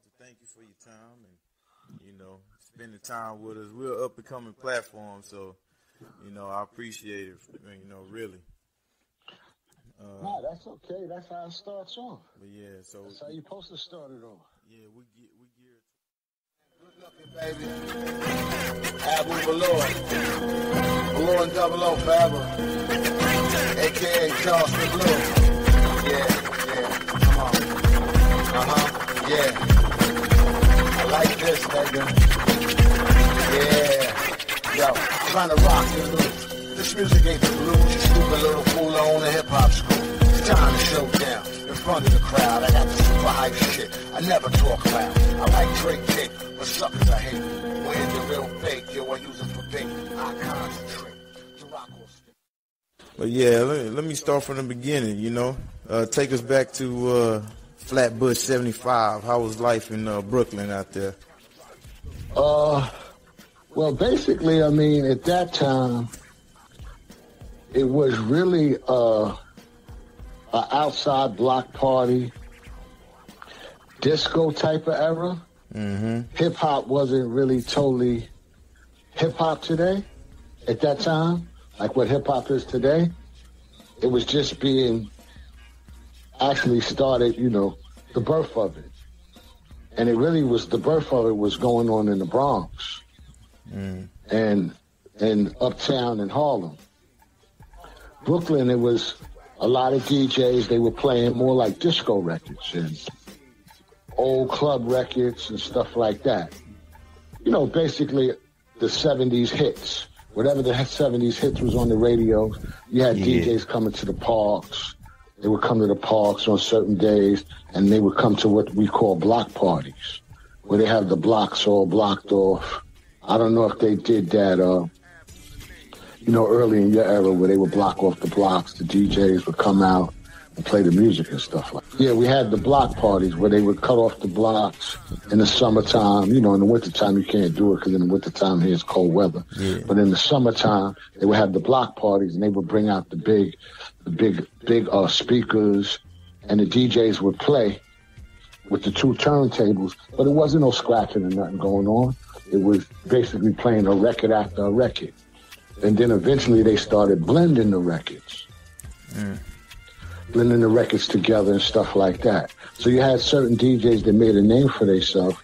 want to thank you for your time and, spending time with us. We're an up-and-coming platform, so, I appreciate it, really. No, that's okay. That's how it starts off. But yeah, so that's how you're supposed to start it off. Yeah, we geared. Good looking, baby. Abu Balloon. Balloon 00 forever. AKA Charleston Blue. Yeah. Come on. Yeah. I like this, nigga. Yeah. Yo, trying to rock the loop. This music ain't the blues. You stupid little fool on a hip-hop school. It's time to show down in front of the crowd. I got the super hype shit. I never talk loud. I like Drake kick, but suckers I hate. When the real fake, yo, I use it for bait. I concentrate. To rock or stick. But yeah, let me start from the beginning, Take us back to Flatbush 75. How was life in Brooklyn out there? Well, basically, at that time, it was really an outside block party, disco type of era. Mm-hmm. Hip-hop wasn't really totally hip-hop today at that time, like what hip-hop is today. It was just being actually started, the birth of it. And it really was, the birth of it was going on in the Bronx and uptown in Harlem. Brooklyn, it was a lot of DJs. They were playing more like disco records and old club records and stuff like that. Basically the 70s hits. Whatever the 70s hits was on the radio. You had DJs coming to the parks. They would come to the parks on certain days, and they would come to what we call block parties, where they have the blocks all blocked off. I don't know if they did that, early in your era where they would block off the blocks. The DJs would come out and play the music and stuff like that. Yeah, we had the block parties where they would cut off the blocks in the summertime. In the wintertime you can't do it because in the wintertime here it's cold weather. Yeah. But in the summertime they would have the block parties and they would bring out the big speakers, and the DJs would play with the two turntables. But it wasn't no scratching or nothing going on. It was basically playing a record after a record. And then eventually they started blending the records. Blending the records together and stuff like that. So you had certain DJs that made a name for themselves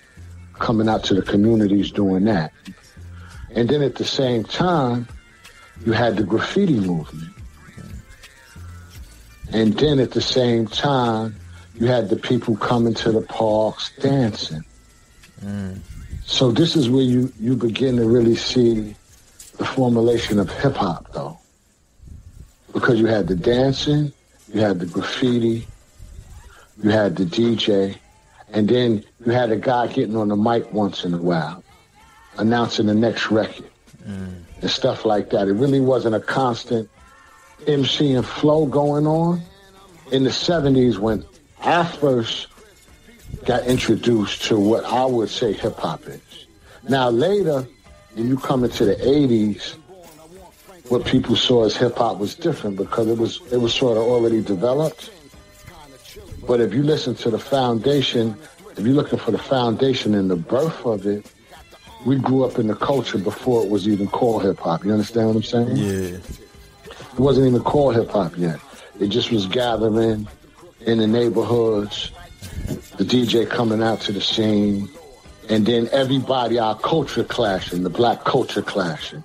coming out to the communities doing that. And then at the same time, you had the graffiti movement. And then at the same time, you had the people coming to the parks dancing. So this is where you begin to really see the formulation of hip-hop, though. Because you had the dancing, you had the graffiti, you had the DJ, and then you had a guy getting on the mic once in a while, announcing the next record, and stuff like that. It really wasn't a constant MC and flow going on. In the 70s, when I first got introduced to what I would say hip-hop is. Now later, when you come into the 80s, what people saw as hip-hop was different because it was sort of already developed. But if you listen to the foundation, if you're looking for the foundation and the birth of it, we grew up in the culture before it was even called hip-hop. You understand what I'm saying? Yeah. It wasn't even called hip-hop yet. It just was gathering in the neighborhoods, the DJ coming out to the scene, and then everybody, our culture clashing, the black culture clashing.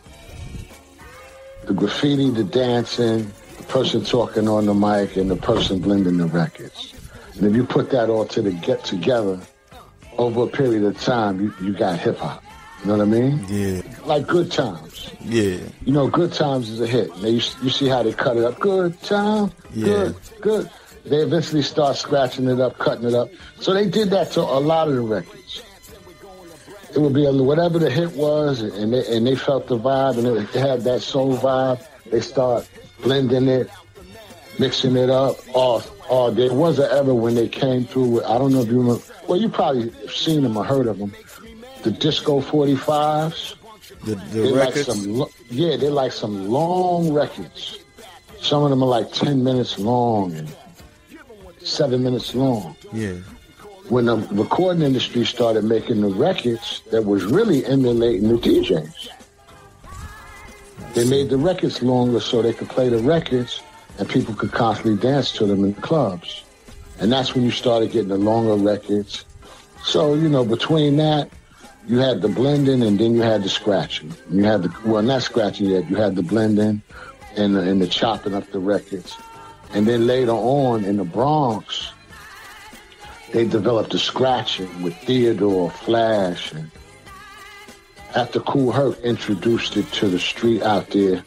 The graffiti, the dancing, the person talking on the mic, and the person blending the records. And if you put that all get together, over a period of time, you got hip-hop. You know what I mean? Yeah. Like Good Times. Yeah. Good Times is a hit. Now you see how they cut it up. Good time. Yeah. Good. They eventually start scratching it up, cutting it up. So they did that to a lot of the records. It would be whatever the hit was, and they felt the vibe, and they had that soul vibe. They start blending it, mixing it up. Or there was an era when they came through with, I don't know if you remember, well, you probably seen them or heard of them, the Disco 45s. The records? They're like some long records. Some of them are like 10 minutes long and 7 minutes long. Yeah. when the recording industry started making the records that was really emulating the DJs. They made the records longer so they could play the records and people could constantly dance to them in the clubs. And that's when you started getting the longer records. So, you know, between that, you had the blending and then you had the scratching. You had the, well, not scratching yet, you had the blending and the chopping up the records. And then later on in the Bronx, they developed the scratching with Theodore, Flash, and after Kool Herc introduced it to the street out there,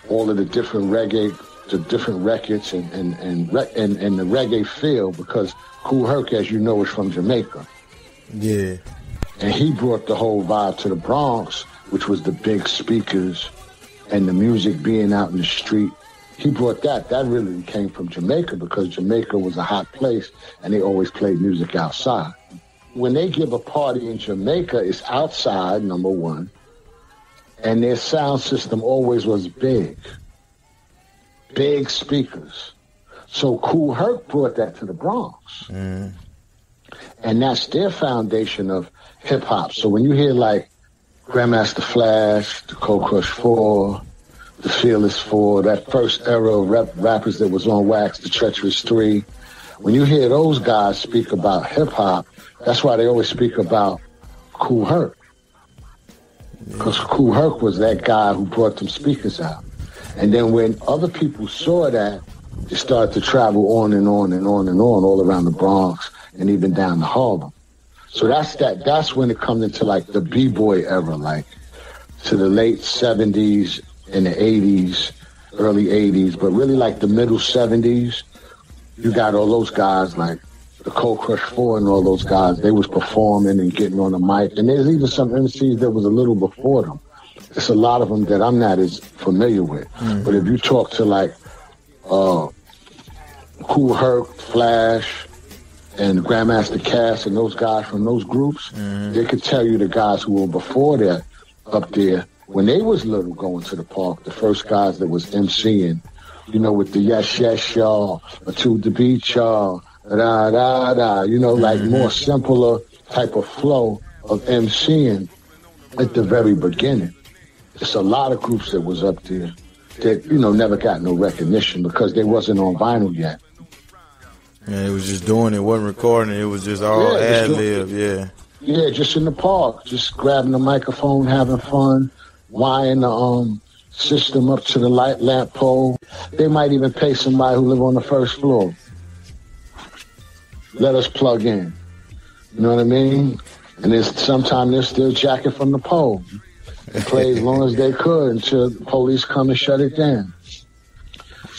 all of the different reggae, the different records and the reggae feel, because Kool Herc, as you know, is from Jamaica. Yeah. And he brought the whole vibe to the Bronx, which was the big speakers and the music being out in the street. He brought that. That really came from Jamaica, because Jamaica was a hot place and they always played music outside. When they give a party in Jamaica, it's outside, number one, and their sound system always was big speakers. So Kool Herc brought that to the Bronx. Mm. And that's their foundation of hip-hop. So when you hear like Grandmaster Flash, the Cold Crush 4, the Fearless 4, that first era of rappers that was on wax, the Treacherous 3, when you hear those guys speak about hip-hop, that's why they always speak about Kool Herc. Because Kool Herc was that guy who brought them speakers out. And then when other people saw that, they started to travel on and on and on and on all around the Bronx and even down to Harlem. So that's when it comes into like the B-boy era, like to the late 70s and the 80s, early 80s, but really like the middle 70s, you got all those guys like the Cold Crush 4 and all those guys. They was performing and getting on the mic. And there's even some MCs that was a little before them. There's a lot of them that I'm not as familiar with. Mm-hmm. But if you talk to like Kool Herc, Flash, and Grandmaster Cass and those guys from those groups, mm-hmm. they could tell you the guys who were before that up there, when they was little going to the park, the first guys that was MCing, you know, with the yes, yes, y'all, or to the beat, y'all, da, da, da, you know, like mm-hmm. more simpler type of flow of MCing at the very beginning. It's a lot of groups that was up there that, you know, never got no recognition because they wasn't on vinyl yet. Yeah, it was just doing it, wasn't recording it. It was just all ad-lib, yeah. Yeah, just in the park, just grabbing the microphone, having fun, wiring the system up to the light lamp pole. They might even pay somebody who live on the first floor. Let us plug in. You know what I mean? And sometimes they're still jacking from the pole. They play as long as they could until the police come and shut it down.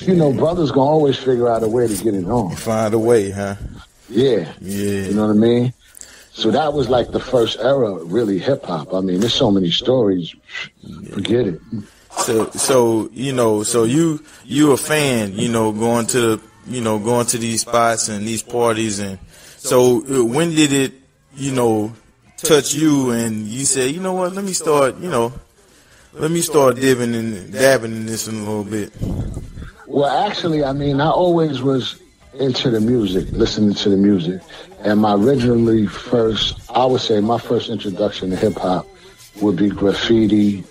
You know, brothers gonna always figure out a way to get it on. Find a way, huh? Yeah. Yeah. You know what I mean? So that was like the first era, really, hip-hop. I mean, there's so many stories. Forget it. So you know, so you a fan, you know, going to these spots and these parties. And so when did it, you know, touch you and you say, you know what, let me start dipping and dabbing in this a little bit? Well, actually, I mean, I always was into the music, listening to the music. And my first introduction to hip-hop would be graffiti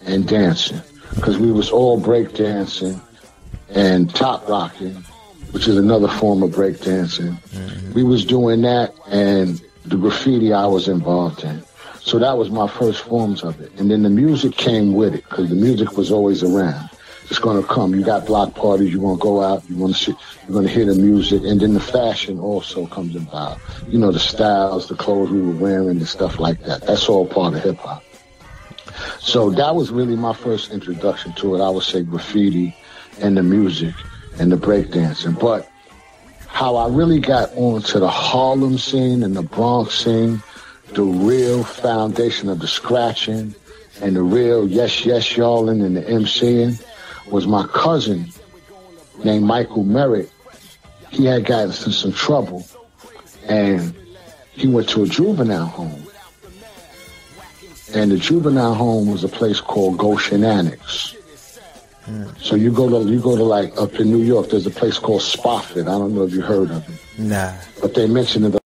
and dancing. Because we was all break dancing and top rocking, which is another form of break dancing. Mm-hmm. We was doing that, and the graffiti I was involved in. So that was my first forms of it. And then the music came with it, because the music was always around. It's going to come. You got block parties. You're going to go out. You're going to hear the music. And then the fashion also comes involved. You know, the styles, the clothes we were wearing, the stuff like that. That's all part of hip-hop. So that was really my first introduction to it. I would say graffiti and the music and the breakdancing. But how I really got onto the Harlem scene and the Bronx scene, the real foundation of the scratching and the real yes, yes, y'allin' and the MCing, was my cousin named Michael Merritt. He had gotten into some trouble, and he went to a juvenile home. And the juvenile home was a place called Goshen Annex. So you go to like up in New York, there's a place called Spofford. I don't know if you heard of it. Nah. But they mentioned it